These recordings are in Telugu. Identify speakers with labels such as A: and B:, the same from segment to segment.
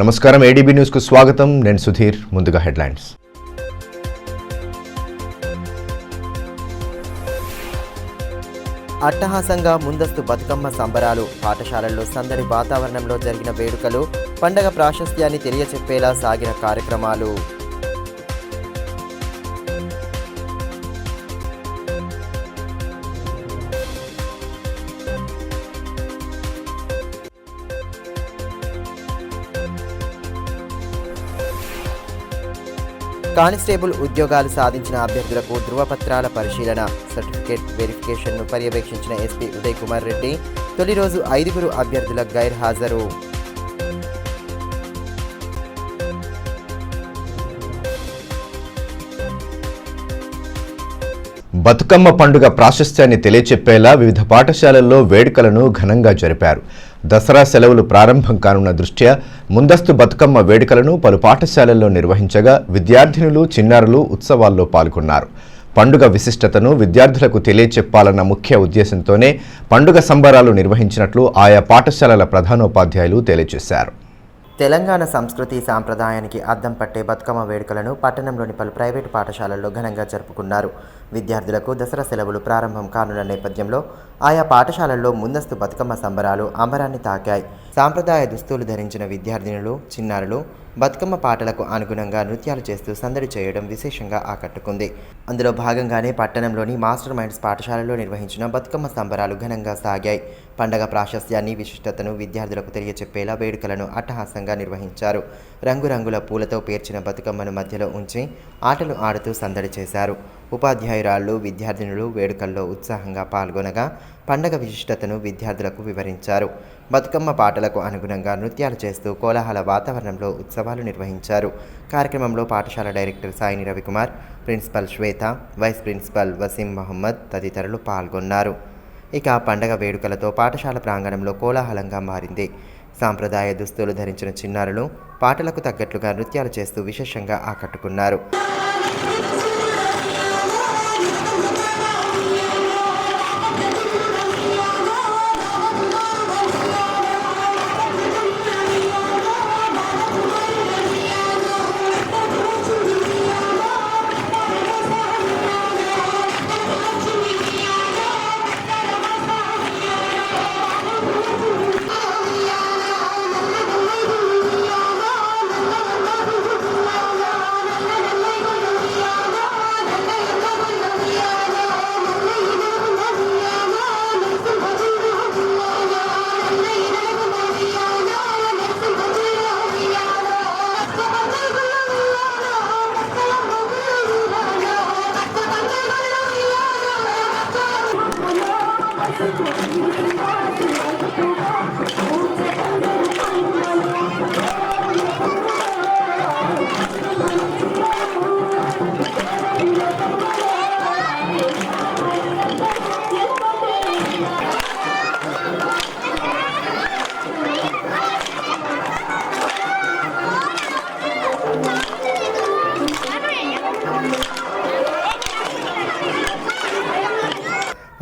A: నమస్కారం ఏడీబీ న్యూస్ కు స్వాగతం. నేను సుధీర్. ముందుగా హెడ్లైన్స్.
B: అట్టహాసంగా ముందస్తు బతుకమ్మ సంబరాలు. పాఠశాలల్లో సందడి వాతావరణంలో జరిగిన వేడుకలు, పండగ ప్రాశస్త్యాన్ని తెలియచెప్పేలా సాగిన కార్యక్రమాలు. కానిస్టేబుల్ ఉద్యోగాలు సాధించిన అభ్యర్థులకు ధృవపత్రాల పరిశీలన, సర్టిఫికేట్ వెరిఫికేషన్ను పర్యవేక్షించిన ఎస్పీ ఉదయ్ కుమార్ రెడ్డి. తొలి రోజు 5 అభ్యర్థుల గైర్హాజరు.
A: బతుకమ్మ పండుగ ప్రాశస్త్యాన్ని తెలియచెప్పేలా వివిధ పాఠశాలల్లో వేడుకలను ఘనంగా జరిపారు. దసరా సెలవులు ప్రారంభం కానున్న దృష్ట్యా ముందస్తు బతుకమ్మ వేడుకలను పలు పాఠశాలల్లో నిర్వహించగా విద్యార్థినులు, చిన్నారులు ఉత్సవాల్లో పాల్గొన్నారు. పండుగ విశిష్టతను విద్యార్థులకు తెలియచెప్పాలన్న ముఖ్య ఉద్దేశంతోనే పండుగ సంబరాలు నిర్వహించినట్లు ఆయా పాఠశాలల ప్రధానోపాధ్యాయులు తెలియజేశారు.
B: తెలంగాణ సంస్కృతి సాంప్రదాయానికి అద్దం పట్టే బతుకమ్మ వేడుకలను పట్టణంలోని పలు ప్రైవేటు పాఠశాలల్లో ఘనంగా జరుపుకున్నారు. విద్యార్థులకు దసరా సెలవులు ప్రారంభం కానున్న నేపథ్యంలో ఆయా పాఠశాలల్లో ముందస్తు బతుకమ్మ సంబరాలు అంబరాన్ని తాకాయి. సాంప్రదాయ దుస్తులు ధరించిన విద్యార్థినులు, చిన్నారులు బతుకమ్మ పాటలకు అనుగుణంగా నృత్యాలు చేస్తూ సందడి చేయడం విశేషంగా ఆకట్టుకుంది. అందులో భాగంగానే పట్టణంలోని మాస్టర్ మైండ్స్ పాఠశాలలో నిర్వహించిన బతుకమ్మ సంబరాలు ఘనంగా సాగాయి. పండగ ప్రాశస్త్యాన్ని, విశిష్టతను విద్యార్థులకు తెలియచెప్పేలా వేడుకలను అట్టహాసంగా నిర్వహించారు. రంగురంగుల పూలతో పేర్చిన బతుకమ్మను మధ్యలో ఉంచి ఆటలు ఆడుతూ సందడి చేశారు. ఉపాధ్యాయురాళ్లు, విద్యార్థినులు వేడుకల్లో ఉత్సాహంగా పాల్గొనగా పండగ విశిష్టతను విద్యార్థులకు వివరించారు. బతుకమ్మ పాటలకు అనుగుణంగా నృత్యాలు చేస్తూ కోలాహల వాతావరణంలో ఉత్సవాలు నిర్వహించారు. కార్యక్రమంలో పాఠశాల డైరెక్టర్ సాయిని రవికుమార్, ప్రిన్సిపల్ శ్వేత, వైస్ ప్రిన్సిపల్ వసీం మహమ్మద్ తదితరులు పాల్గొన్నారు. ఇక పండగ వేడుకలతో పాఠశాల ప్రాంగణంలో కోలాహలంగా మారింది. సాంప్రదాయ దుస్తులు ధరించిన చిన్నారులు పాటలకు తగ్గట్లుగా నృత్యాలు చేస్తూ విశేషంగా ఆకట్టుకున్నారు.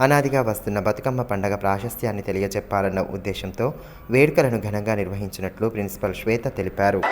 B: అనాదిగా వస్తున్న బతుకమ్మ పండగ ప్రాశస్త్యాన్ని తెలియచెప్పాలన్న ఉద్దేశంతో వేడుకలను ఘనంగా నిర్వహించినట్లు ప్రిన్సిపల్ శ్వేత తెలిపారు.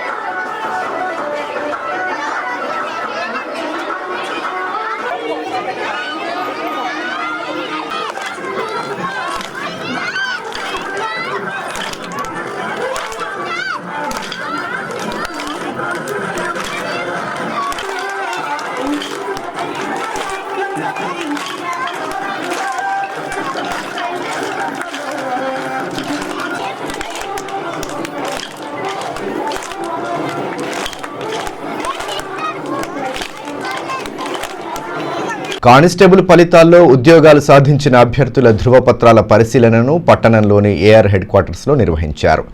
A: కానిస్టేబుల్ ఫలితాల్లో ఉద్యోగాలు సాధించిన అభ్యర్థుల ధృవపత్రాల పరిశీలనను పట్టణంలోని ఏఆర్ హెడ్ క్వార్టర్స్లో నిర్వహించారు.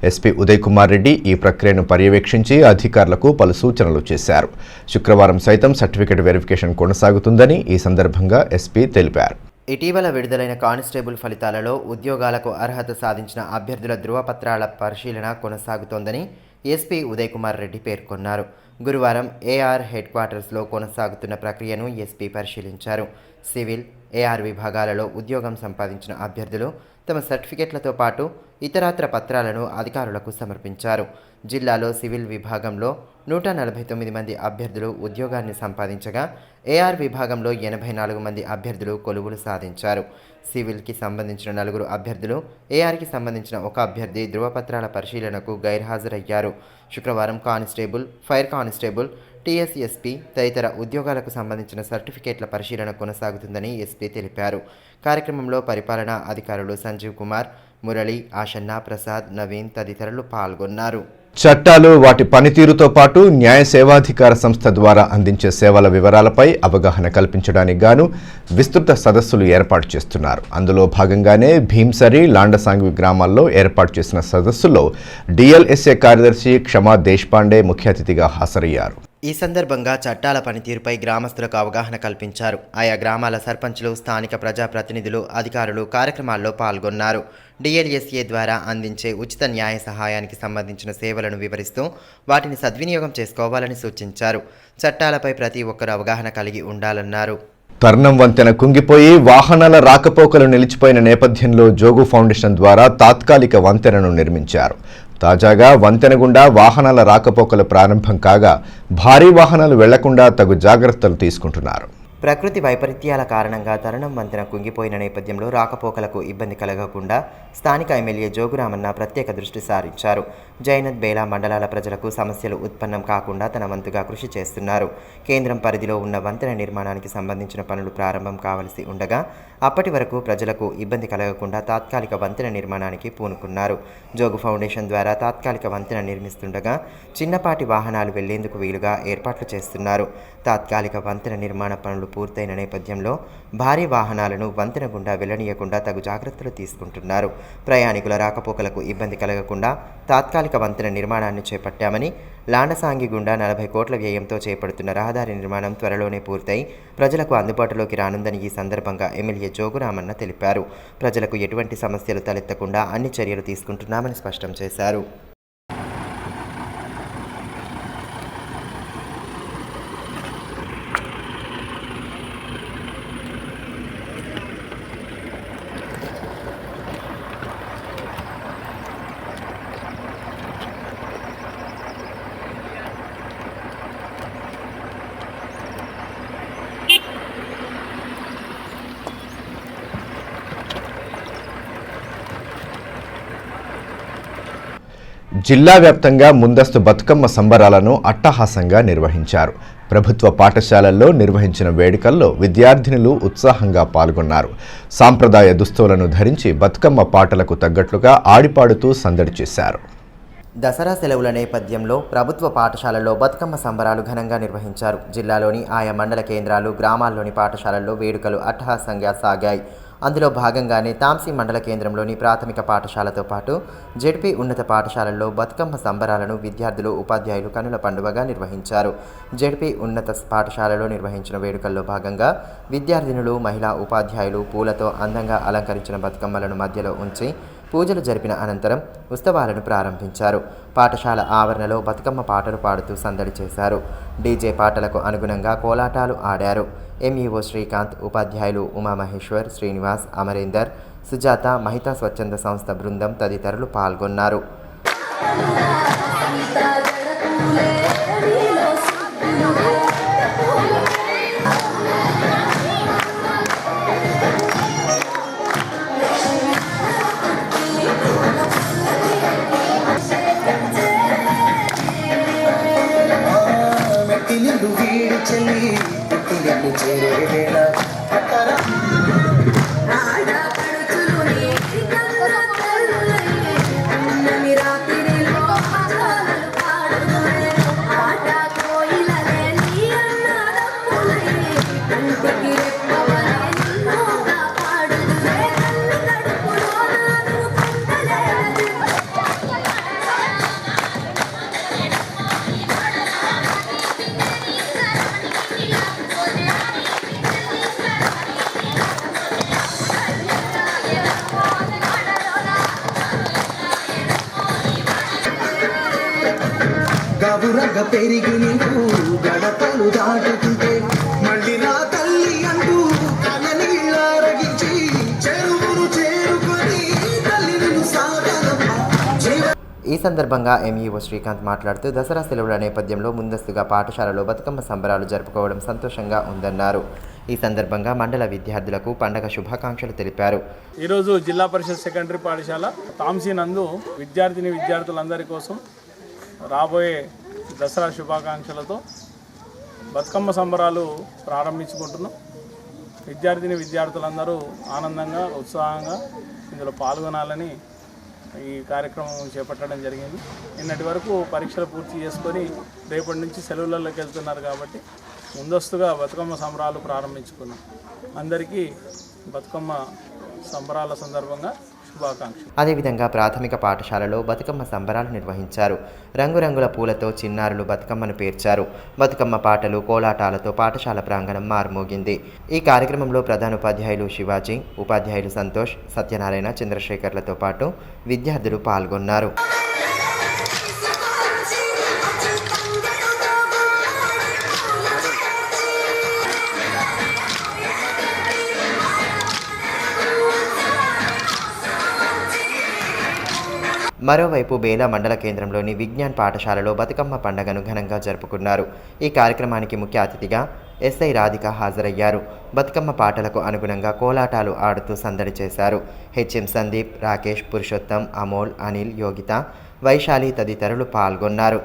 A: ఎస్పీ ఉదయ్ కుమార్ రెడ్డి ఈ ప్రక్రియను పర్యవేక్షించి అధికారులకు పలు సూచనలు చేశారు. శుక్రవారం సైతం సర్టిఫికేట్ వెరిఫికేషన్ కొనసాగుతుందని ఈ సందర్భంగా ఎస్పీ తెలిపారు.
B: ఇటీవల విడుదలైన కానిస్టేబుల్ ఫలితాలలో ఉద్యోగాలకు అర్హత సాధించిన అభ్యర్థుల ధృవపత్రాల పరిశీలన కొనసాగుతోందని ఎస్పీ ఉదయ్ కుమార్ రెడ్డి పేర్కొన్నారు. గురువారం ఏఆర్ హెడ్ క్వార్టర్స్లో కొనసాగుతున్న ప్రక్రియను ఎస్పీ పరిశీలించారు. సివిల్, ఏఆర్ విభాగాలలో ఉద్యోగం సంపాదించిన అభ్యర్థులు తమ సర్టిఫికెట్లతో పాటు ఇతరత్ర పత్రాలను అధికారులకు సమర్పించారు. జిల్లాలో సివిల్ విభాగంలో 149 మంది అభ్యర్థులు ఉద్యోగాన్ని సంపాదించగా ఏఆర్ విభాగంలో 84 మంది అభ్యర్థులు కొలువులు సాధించారు. సివిల్కి సంబంధించిన 4 అభ్యర్థులు, ఏఆర్కి సంబంధించిన 1 అభ్యర్థి ధృవపత్రాల పరిశీలనకు గైర్హాజరయ్యారు. శుక్రవారం కానిస్టేబుల్, ఫైర్ కానిస్టేబుల్, టీఎస్ఎస్పీ తదితర ఉద్యోగాలకు సంబంధించిన సర్టిఫికేట్ల పరిశీలన కొనసాగుతుందని ఎస్పీ తెలిపారు. కార్యక్రమంలో పరిపాలనా అధికారులు సంజీవ్ కుమార్, మురళి, ఆషన్న, ప్రసాద్, నవీన్ తదితరులు పాల్గొన్నారు.
A: చట్టాలు, వాటి పనితీరుతో పాటు న్యాయ సేవాధికార సంస్థ ద్వారా అందించే సేవల వివరాలపై అవగాహన కల్పించడానికి గాను విస్తృత సదస్సులు ఏర్పాటు చేస్తున్నారు. అందులో భాగంగానే భీంసరి, లాండసాంగి గ్రామాల్లో ఏర్పాటు చేసిన సదస్సులో డిఎల్ఎస్ఏ కార్యదర్శి క్షమా దేశ్పాండే ముఖ్య అతిథిగా హాజరయ్యారు.
B: ఈ సందర్భంగా చట్టాల పనితీరుపై గ్రామస్తులకు అవగాహన కల్పించారు. ఆయా గ్రామాల సర్పంచులు, స్థానిక ప్రజాప్రతినిధులు, అధికారులు కార్యక్రమాల్లో పాల్గొన్నారు. డిఎల్ఎస్ఏ ద్వారా అందించే ఉచిత న్యాయ సహాయానికి సంబంధించిన సేవలను వివరిస్తూ వాటిని సద్వినియోగం చేసుకోవాలని సూచించారు. చట్టాలపై ప్రతి ఒక్కరూ అవగాహన కలిగి ఉండాలన్నారు.
A: తర్నం వంతెన కుంగిపోయి వాహనాల రాకపోకలు నిలిచిపోయిన నేపథ్యంలో జోగు ఫౌండేషన్ ద్వారా తాత్కాలిక వంతెనను నిర్మించారు. తాజాగా వంతెన గుండా వాహనాల రాకపోకలు ప్రారంభం కాగా భారీ వాహనాలు వెళ్లకుండా తగు జాగ్రత్తలు తీసుకుంటున్నారు.
B: ప్రకృతి వైపరీత్యాల కారణంగా తరుణం వంతెన కుంగిపోయిన నేపథ్యంలో రాకపోకలకు ఇబ్బంది కలగకుండా స్థానిక ఎమ్మెల్యే జోగురామన్న ప్రత్యేక దృష్టి సారించారు. జైనత్, బేలా మండలాల ప్రజలకు సమస్యలు ఉత్పన్నం కాకుండా తన వంతుగా కృషి చేస్తున్నారు. కేంద్రం పరిధిలో ఉన్న వంతెన నిర్మాణానికి సంబంధించిన పనులు ప్రారంభం కావలసి ఉండగా అప్పటి వరకు ప్రజలకు ఇబ్బంది కలగకుండా తాత్కాలిక వంతెన నిర్మాణానికి పూనుకున్నారు. జోగు ఫౌండేషన్ ద్వారా తాత్కాలిక వంతెన నిర్మిస్తుండగా చిన్నపాటి వాహనాలు వెళ్లేందుకు వీలుగా ఏర్పాట్లు చేస్తున్నారు. తాత్కాలిక వంతెన నిర్మాణ పనులు పూర్తయిన నేపథ్యంలో భారీ వాహనాలను వంతెన గుండా వెళ్లనీయకుండా తగు జాగ్రత్తలు తీసుకుంటున్నారు. ప్రయాణికుల రాకపోకలకు ఇబ్బంది కలగకుండా తాత్కాలిక వంతెన నిర్మాణాన్ని చేపట్టామని, లాండసాంగి గుండా 40 కోట్ల వ్యయంతో చేపడుతున్న రహదారి నిర్మాణం త్వరలోనే పూర్తయి ప్రజలకు అందుబాటులోకి రానుందని ఈ సందర్భంగా ఎమ్మెల్యే జోగురామన్న తెలిపారు. ప్రజలకు ఎటువంటి సమస్యలు తలెత్తకుండా అన్ని చర్యలు తీసుకుంటున్నామని స్పష్టం చేశారు.
A: జిల్లా వ్యాప్తంగా ముందస్తు బతుకమ్మ సంబరాలను అట్టహాసంగా నిర్వహించారు. ప్రభుత్వ పాఠశాలల్లో నిర్వహించిన వేడుకల్లో విద్యార్థినులు ఉత్సాహంగా పాల్గొన్నారు. సాంప్రదాయ దుస్తులను ధరించి బతుకమ్మ పాటలకు తగ్గట్లుగా ఆడిపాడుతూ సందడి చేశారు. దసరా సెలవుల నేపథ్యంలో ప్రభుత్వ పాఠశాలల్లో బతుకమ్మ సంబరాలు ఘనంగా నిర్వహించారు. జిల్లాలోని ఆయా మండల కేంద్రాలు, గ్రామాల్లోని పాఠశాలల్లో వేడుకలు అట్టహాసంగా సాగాయి. అందులో భాగంగానే తాంసీ మండల కేంద్రంలోని ప్రాథమిక పాఠశాలతో పాటు జెడ్పీ ఉన్నత పాఠశాలల్లో బతుకమ్మ సంబరాలను విద్యార్థులు, ఉపాధ్యాయులు కనుల పండుగగా నిర్వహించారు. జెడ్పీ ఉన్నత పాఠశాలలో నిర్వహించిన వేడుకల్లో భాగంగా విద్యార్థినులు, మహిళా ఉపాధ్యాయులు పూలతో అందంగా అలంకరించిన బతుకమ్మలను మధ్యలో ఉంచి పూజలు జరిపిన అనంతరం ఉత్సవాలను ప్రారంభించారు. పాఠశాల ఆవరణలో బతుకమ్మ పాటలు పాడుతూ సందడి చేశారు. డీజే పాటలకు అనుగుణంగా కోలాటాలు ఆడారు. ఎంఈఓ శ్రీకాంత్, ఉపాధ్యాయులు ఉమామహేశ్వర్, శ్రీనివాస్, అమరేందర్, సుజాత, మహితా స్వచ్ఛంద సంస్థ బృందం తదితరులు పాల్గొన్నారు.
C: రగ పెరిగి నీకు గడపలు దాటుతుంటే మళ్ళీ నా తల్లి అంటూ కళ్ళనీళ్ళారగించి చెరువును చేరుకొని తల్లిని సాగనమ్మ.
B: ఈ సందర్భంగా ఎంఈఓ శ్రీకాంత్ మాట్లాడుతూ దసరా సెలవుల నేపథ్యంలో ముందస్తుగా పాఠశాలలో బతుకమ్మ సంబరాలు జరుపుకోవడం సంతోషంగా ఉందన్నారు. ఈ సందర్భంగా మండల విద్యార్థులకు పండగ శుభాకాంక్షలు తెలిపారు.
D: ఈరోజు జిల్లా పరిషత్ సెకండరీ పాఠశాల తాంసీ నందు విద్యార్థులందరి కోసం రాబోయే దసరా శుభాకాంక్షలతో బతుకమ్మ సంబరాలు ప్రారంభించుకుంటున్నాం. విద్యార్థులందరూ ఆనందంగా ఉత్సాహంగా ఇందులో పాల్గొనాలని ఈ కార్యక్రమం చేపట్టడం జరిగింది. నిన్నటి వరకు పరీక్షలు పూర్తి చేసుకొని రేపటి నుంచి సెలవులలోకి వెళ్తున్నారు కాబట్టి ముందస్తుగా బతుకమ్మ సంబరాలు ప్రారంభించుకున్నాం. అందరికీ బతుకమ్మ సంబరాల సందర్భంగా శుభాకాంక్షలు.
B: అదేవిధంగా ప్రాథమిక పాఠశాలలో బతుకమ్మ సంబరాలు నిర్వహించారు. రంగురంగుల పూలతో చిన్నారులు బతుకమ్మను పేర్చారు. బతుకమ్మ పాటలు, కోలాటాలతో పాఠశాల ప్రాంగణం మారుమోగింది. ఈ కార్యక్రమంలో ప్రధానోపాధ్యాయులు శివాజీ, ఉపాధ్యాయులు సంతోష్, సత్యనారాయణ, చంద్రశేఖర్లతో పాటు విద్యార్థులు పాల్గొన్నారు. మరోవైపు బేలా మండల కేంద్రంలోని విజ్ఞాన్ పాఠశాలలో బతుకమ్మ పండుగను ఘనంగా జరుపుకున్నారు. ఈ కార్యక్రమానికి ముఖ్య అతిథిగా ఎస్ఐ రాధిక హాజరయ్యారు. బతుకమ్మ పాటలకు అనుగుణంగా కోలాటాలు ఆడుతూ సందడి చేశారు. హెచ్ఎం సందీప్, రాకేష్, పురుషోత్తం, అమోల్, అనిల్, యోగిత, వైశాలి తదితరులు పాల్గొన్నారు.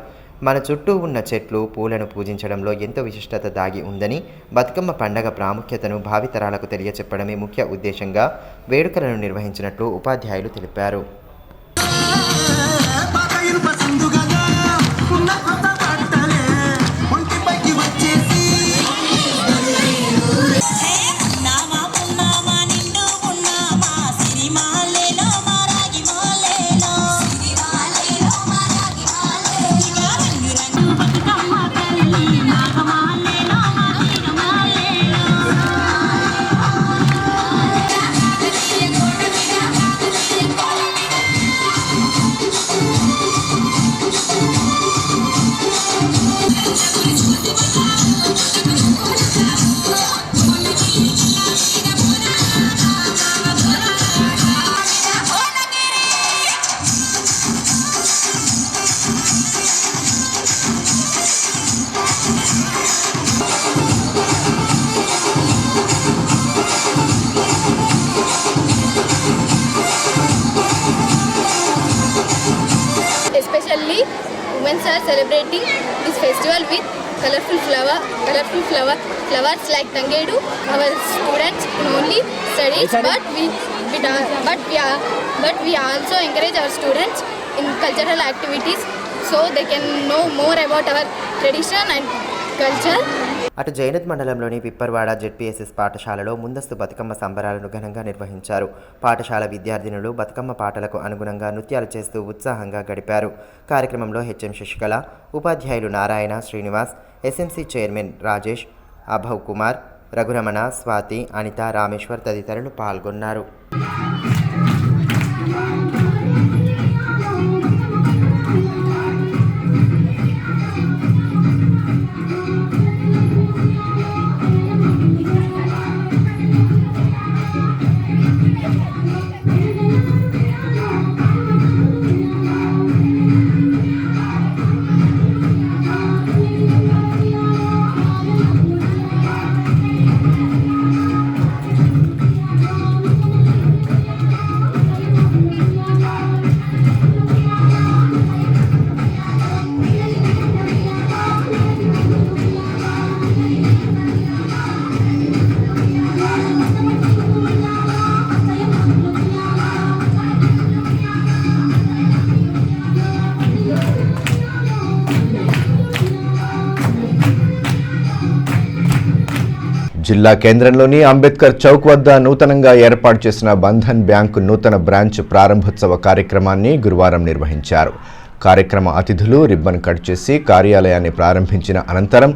B: మన చుట్టూ ఉన్న చెట్లు, పూలను పూజించడంలో ఎంతో విశిష్టత దాగి ఉందని, బతుకమ్మ పండగ ప్రాముఖ్యతను భావితరాలకు తెలియచెప్పడమే ముఖ్య ఉద్దేశంగా వేడుకలను నిర్వహించినట్లు ఉపాధ్యాయులు తెలిపారు.
E: Especially women are celebrating this festival with colorful flowers like Tangedu. Our students can only studies, but we also encourage our students in cultural activities so they can know more about our tradition and culture.
B: అటు జైనత్ మండలంలోని పిప్పర్వాడ జెడ్పీఎస్ఎస్ పాఠశాలలో ముందస్తు బతుకమ్మ సంబరాలను ఘనంగా నిర్వహించారు. పాఠశాల విద్యార్థినులు బతుకమ్మ పాటలకు అనుగుణంగా నృత్యాలు చేస్తూ ఉత్సాహంగా గడిపారు. కార్యక్రమంలో హెచ్ఎం శశికళ, ఉపాధ్యాయులు నారాయణ, శ్రీనివాస్, ఎస్ఎంసీ చైర్మన్ రాజేష్, అభవ్ కుమార్, రఘురమణ, స్వాతి, అనిత, రామేశ్వర్ తదితరులు పాల్గొన్నారు.
A: జిల్లా కేంద్రంలోని అంబేద్కర్ చౌక్ వద్ద నూతనంగా ఏర్పాటు చేసిన బంధన్ బ్యాంకు నూతన బ్రాంచ్ ప్రారంభోత్సవ కార్యక్రమాన్ని గురువారం నిర్వహించారు. కార్యక్రమ అతిథులు రిబ్బన్ కట్ చేసి కార్యాలయాన్ని ప్రారంభించిన అనంతరం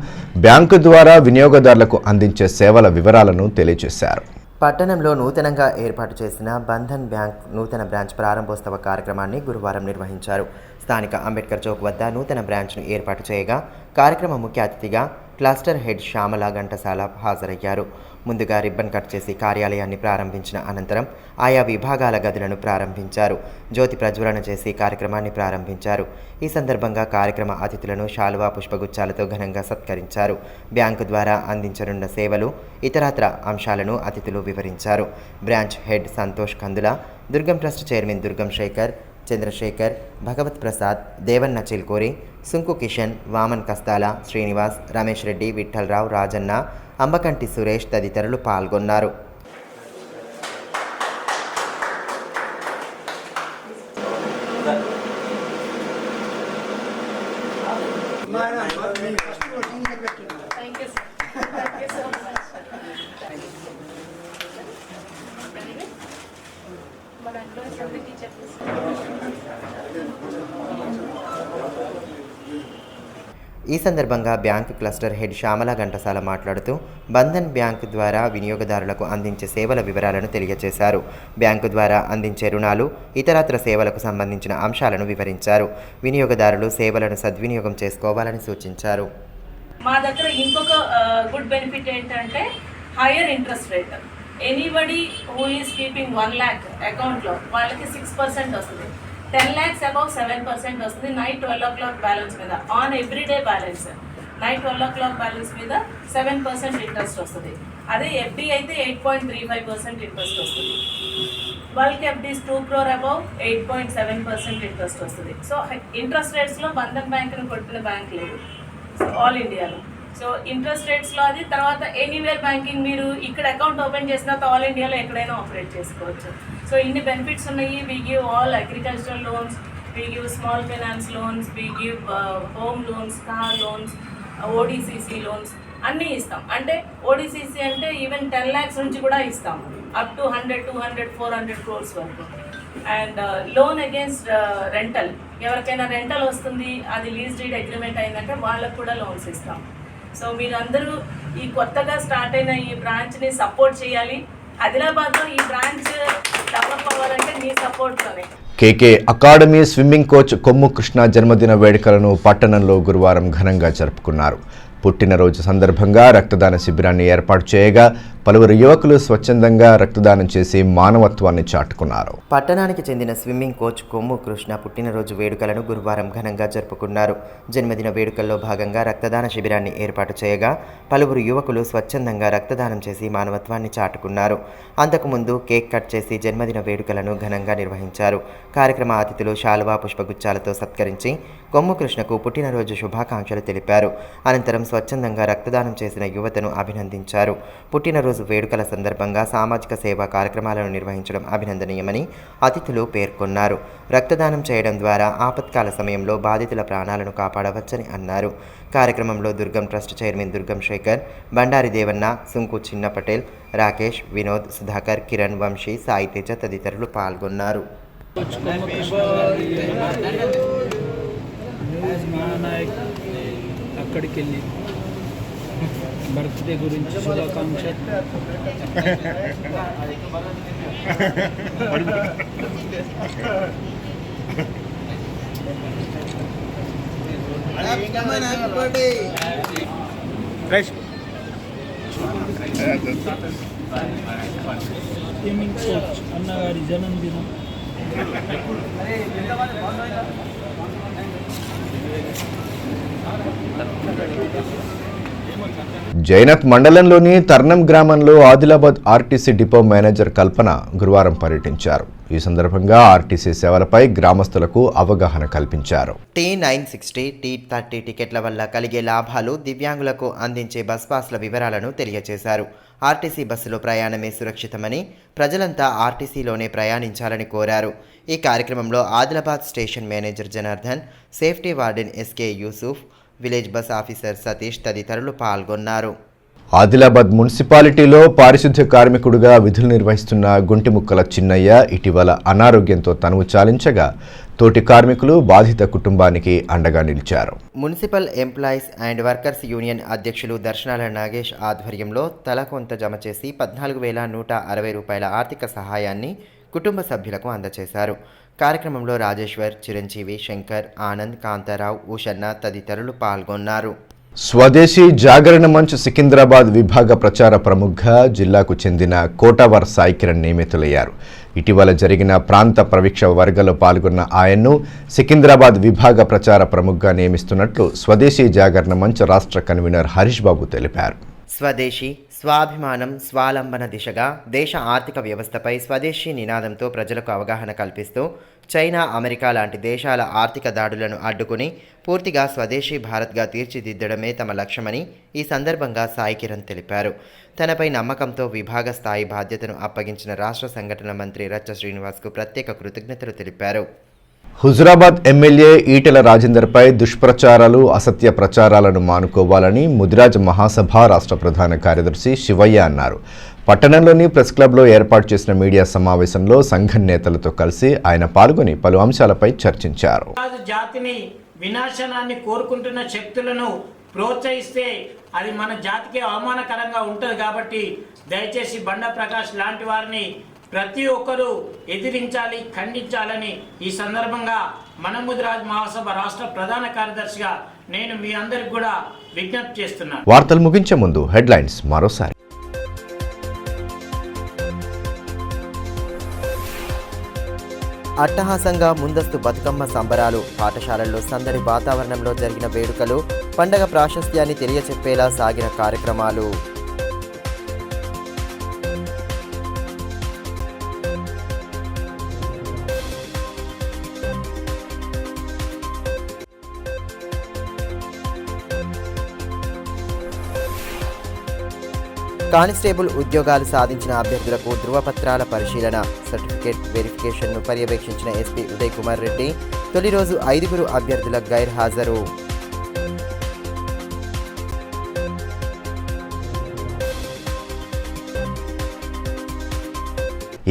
A: బ్యాంకు ద్వారా వినియోగదారులకు అందించే సేవల వివరాలను తెలియజేశారు.
B: పట్టణంలో నూతనంగా ఏర్పాటు చేసిన బంధన్ బ్యాంక్ నూతన బ్రాంచ్ ప్రారంభోత్సవ కార్యక్రమాన్ని గురువారం నిర్వహించారు. స్థానిక అంబేద్కర్ చౌక్ వద్ద నూతన బ్రాంచ్ను ఏర్పాటు చేయగా కార్యక్రమ ముఖ్య అతిథిగా క్లస్టర్ హెడ్ శ్యామల ఘంటసాల హాజరయ్యారు. ముందుగా రిబ్బన్ కట్ చేసి కార్యాలయాన్ని ప్రారంభించిన అనంతరం ఆయా విభాగాల గదులను ప్రారంభించారు. జ్యోతి ప్రజ్వలన చేసి కార్యక్రమాన్ని ప్రారంభించారు. ఈ సందర్భంగా కార్యక్రమ అతిథులను శాలువా పుష్పగుచ్చాలతో ఘనంగా సత్కరించారు. బ్యాంకు ద్వారా అందించనున్న సేవలు ఇతరత్ర అంశాలను అతిథులు వివరించారు. బ్రాంచ్ హెడ్ సంతోష్ కందుల, దుర్గం ట్రస్ట్ చైర్మన్ దుర్గం శేఖర్, చంద్రశేఖర్, భగవత్ ప్రసాద్, దేవన్న చిల్కోరి, సుంకు కిషన్, వామన్ కస్తాల, శ్రీనివాస్, రమేష్ రెడ్డి, విఠలరావు, రాజన్న, అంబకంటి సురేష్ తదితరులు పాల్గొన్నారు. ఈ సందర్భంగా bank cluster head Shyamala Ghantasala మాట్లాడుతూ బంధన్ బ్యాంకు ద్వారా వినియోగదారులకు అందించే సేవల వివరాలను తెలియజేశారు. బ్యాంకు ద్వారా అందించే రుణాలు, ఇతరత్ర సేవలకు సంబంధించిన అంశాలను వివరించారు. వినియోగదారులు సేవలను సద్వినియోగం చేసుకోవాలని సూచించారు.
F: మా దగ్గర ఇంకొక గుడ్ బెనిఫిట్ ఏంటంటే hire interest rate. Anybody who is keeping 1 lakh అకౌంట్లో వాళ్ళకి 6% వస్తుంది. 10 lakhs అబౌవ్ 7% వస్తుంది. నైట్ 12 o'clock బ్యాలెన్స్ మీద on everyday balance night 12 o'clock balance మీద 7% ఇంట్రెస్ట్ వస్తుంది. అదే ఎఫ్డి అయితే 8.35% ఇంట్రెస్ట్ వస్తుంది. Bulk FDs 2 crore above 8.7% interest వస్తుంది. సో ఇంట్రెస్ట్ రేట్స్లో బంధన్ బ్యాంక్ను కొట్టిన బ్యాంక్ లేదు ఆల్ ఇండియాలో. సో ఇంట్రెస్ట్ రేట్స్లో అది. తర్వాత ఎనీవేర్ బ్యాంకింగ్ మీరు ఇక్కడ అకౌంట్ ఓపెన్ చేసిన తర్వాత ఆల్ ఇండియాలో ఎక్కడైనా ఆపరేట్ చేసుకోవచ్చు. సో ఇన్ని బెనిఫిట్స్ ఉన్నాయి. We give all agricultural loans, we give small finance loans, we give home loans, car loans, ODCC loans అన్నీ ఇస్తాం. అంటే ఓడిసిసి అంటే ఈవెన్ 10 lakhs నుంచి కూడా ఇస్తాం, అప్ టు 100, 200, 400 crores వరకు. అండ్ లోన్ అగేన్స్ట్ రెంటల్, ఎవరికైనా రెంటల్ వస్తుంది, అది లీజ్ డీడ్ అగ్రిమెంట్ అయిందంటే వాళ్ళకు కూడా లోన్స్ ఇస్తాం. సో మీరందరూ ఈ కొత్తగా స్టార్ట్ అయిన ఈ బ్రాంచ్ని సపోర్ట్ చేయాలి. ఆదిలాబాద్లో ఈ బ్రాంచ్ డెవలప్ అవ్వాలంటే మీ సపోర్ట్తోనే.
A: కేకే అకాడమీ స్విమ్మింగ్ కోచ్ కొమ్ము కృష్ణ జన్మదిన వేడుకలను పట్టణంలో గురువారం ఘనంగా జరుపుకున్నారు. పుట్టినరోజు సందర్భంగా రక్తదాన శిబిరాన్ని ఏర్పాటు చేయగా పలువురు యువకులు స్వచ్ఛందంగా రక్తదానం చేసి మానవత్వాన్ని చాటుకున్నారు.
B: పట్టణానికి చెందిన స్విమ్మింగ్ కోచ్ కొమ్ము కృష్ణ పుట్టినరోజు వేడుకలను గురువారం ఘనంగా జరుపుకున్నారు. జన్మదిన వేడుకల్లో భాగంగా రక్తదాన శిబిరాన్ని ఏర్పాటు చేయగా పలువురు యువకులు స్వచ్ఛందంగా రక్తదానం చేసి మానవత్వాన్ని చాటుకున్నారు. అంతకుముందు కేక్ కట్ చేసి జన్మదిన వేడుకలను ఘనంగా నిర్వహించారు. కార్యక్రమ అతిథులు శాలువా పుష్పగుచ్చాలతో సత్కరించి కొమ్ము కృష్ణకు పుట్టినరోజు శుభాకాంక్షలు తెలిపారు. అనంతరం స్వచ్ఛందంగా రక్తదానం చేసిన యువతను అభినందించారు. పుట్టినరోజు వేడుకల సందర్భంగా సామాజిక సేవా కార్యక్రమాలను నిర్వహించడం అభినందనీయమని అతిథులు పేర్కొన్నారు. రక్తదానం చేయడం ద్వారా ఆపత్కాల సమయంలో బాధితుల ప్రాణాలను కాపాడవచ్చని అన్నారు. కార్యక్రమంలో దుర్గం ట్రస్ట్ చైర్మన్ దుర్గం శేఖర్, బండారి దేవన్న, సుంకు చిన్న పటేల్, రాకేష్, వినోద్, సుధాకర్, కిరణ్, వంశీ, సాయి తేజ తదితరులు పాల్గొన్నారు.
G: అక్కడికి వెళ్ళి బర్త్డే గురించి శుభాకాంక్ష. స్విమ్మింగ్ కోచ్ అన్నగారి జన్మదినం
A: జైనత్ మండలంలోని తర్నం గ్రామంలో ఆదిలాబాద్ ఆర్టీసీ డిపో మేనేజర్ కల్పన గురువారం పర్యటించారు. ఈ సందర్భంగా ఆర్టీసీ సేవలపై గ్రామస్తులకు అవగాహన కల్పించారు.
B: T960, T30 టికెట్ల వల్ల కలిగే లాభాలు, దివ్యాంగులకు అందించే బస్ పాస్ల వివరాలను తెలియజేశారు. ఆర్టీసీ బస్సులో ప్రయాణమే సురక్షితమని, ప్రజలంతా ఆర్టీసీలోనే ప్రయాణించాలని కోరారు. ఈ కార్యక్రమంలో Adilabad station manager Janardhan, safety warden SK Yusuf, village bus officer Satish తదితరులు పాల్గొన్నారు.
A: ఆదిలాబాద్ మున్సిపాలిటీలో పారిశుద్ధ్య కార్మికుడిగా విధులు నిర్వహిస్తున్న గుంటిముక్కల చిన్నయ్య ఇటీవల అనారోగ్యంతో తనువు చాలించగా తోటి కార్మికులు బాధిత కుటుంబానికి అండగా నిలిచారు.
B: Municipal employees and workers union అధ్యక్షులు దర్శనాల నాగేష్ ఆధ్వర్యంలో తల కొంత జమ చేసి 14,160 రూపాయల ఆర్థిక సహాయాన్ని కుటుంబ సభ్యులకు అందజేశారు. కార్యక్రమంలో రాజేశ్వర్, చిరంజీవి, శంకర్, ఆనంద్, కాంతారావు, ఉషన్న తదితరులు పాల్గొన్నారు.
A: స్వదేశీ జాగరణ మంచ్ సికింద్రాబాద్ విభాగ ప్రచార ప్రముఖగా జిల్లాకు చెందిన కోటావర్ సాయి కిరణ్ నియమితులయ్యారు. ఇటీవల జరిగిన ప్రాంత ప్రవీక్ష వర్గంలో పాల్గొన్న ఆయన్ను సికింద్రాబాద్ విభాగ ప్రచార ప్రముఖగా నియమిస్తున్నట్లు స్వదేశీ జాగరణ మంచ్ రాష్ట్ర కన్వీనర్ హరీష్ బాబు తెలిపారు.
B: స్వదేశీ, స్వాభిమానం, స్వాలంబన దిశగా దేశ ఆర్థిక వ్యవస్థపై స్వదేశీ నినాదంతో ప్రజలకు అవగాహన కల్పిస్తూ చైనా, అమెరికా లాంటి దేశాల ఆర్థిక దాడులను అడ్డుకుని పూర్తిగా స్వదేశీ భారత్గా తీర్చిదిద్దడమే తమ లక్ష్యమని ఈ సందర్భంగా సాయి కిరణ్ తెలిపారు. తనపై నమ్మకంతో విభాగ స్థాయి బాధ్యతను అప్పగించిన రాష్ట్ర సంఘటన మంత్రి రచ్చ శ్రీనివాస్కు ప్రత్యేక కృతజ్ఞతలు తెలిపారు.
A: హుజురాబాద్ ఎమ్మెల్యే ఈటెల రాజేందర్పై దుష్ప్రచారాలు, అసత్య ప్రచారాలను మానుకోవాలని ముదిరాజ్ మహాసభ రాష్ట్ర ప్రధాన కార్యదర్శి శివయ్య అన్నారు. పట్టణంలోని ప్రెస్ క్లబ్లో ఏర్పాటు చేసిన మీడియా సమావేశంలో సంఘం నేతలతో కలిసి ఆయన పాల్గొని పలు అంశాలపై చర్చించారు.
H: జాతిని వినాశనాన్ని కోరుకుంటున్న శక్తులను ప్రోత్సహిస్తే అది మన జాతికి అవమానకరంగా ఉంటుంది. కాబట్టి దయచేసి బండా ప్రకాష్ లాంటి వారిని ప్రతి ఒక్కరూ ఎదిరించాలి, ఖండించాలని ఈ సందర్భంగా మన ముదిరాజ్ మహాసభ రాష్ట్ర ప్రధాన కార్యదర్శిగా నేను మీ అందరికి కూడా విజ్ఞప్తి చేస్తున్నాను.
A: వార్తలు ముగించే ముందు హెడ్లైన్స్ మరోసారి.
B: అట్టహాసంగా ముందస్తు బతుకమ్మ సంబరాలు, పాఠశాలల్లో సందడి వాతావరణంలో జరిగిన వేడుకలు, పండగ ప్రాశస్త్యాన్ని తెలియచెప్పేలా సాగిన కార్యక్రమాలు. కానిస్టేబుల్ ఉద్యోగాలు సాధించిన అభ్యర్థులకు ధృవపత్రాల పరిశీలన, సర్టిఫికేట్ వెరిఫికేషన్ను పర్యవేక్షించిన ఎస్పీ ఉదయ్ కుమార్ రెడ్డి. తొలి రోజు 5 అభ్యర్థుల గైర్హాజరు.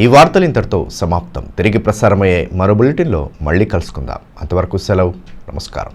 A: ఈ వార్తలు ఇంతటితో సమాప్తం. తిరిగి ప్రసారమయ్యే మరో బులెటిన్లో మళ్ళీ కలుసుకుందాం. అంతవరకు సెలవు. నమస్కారం.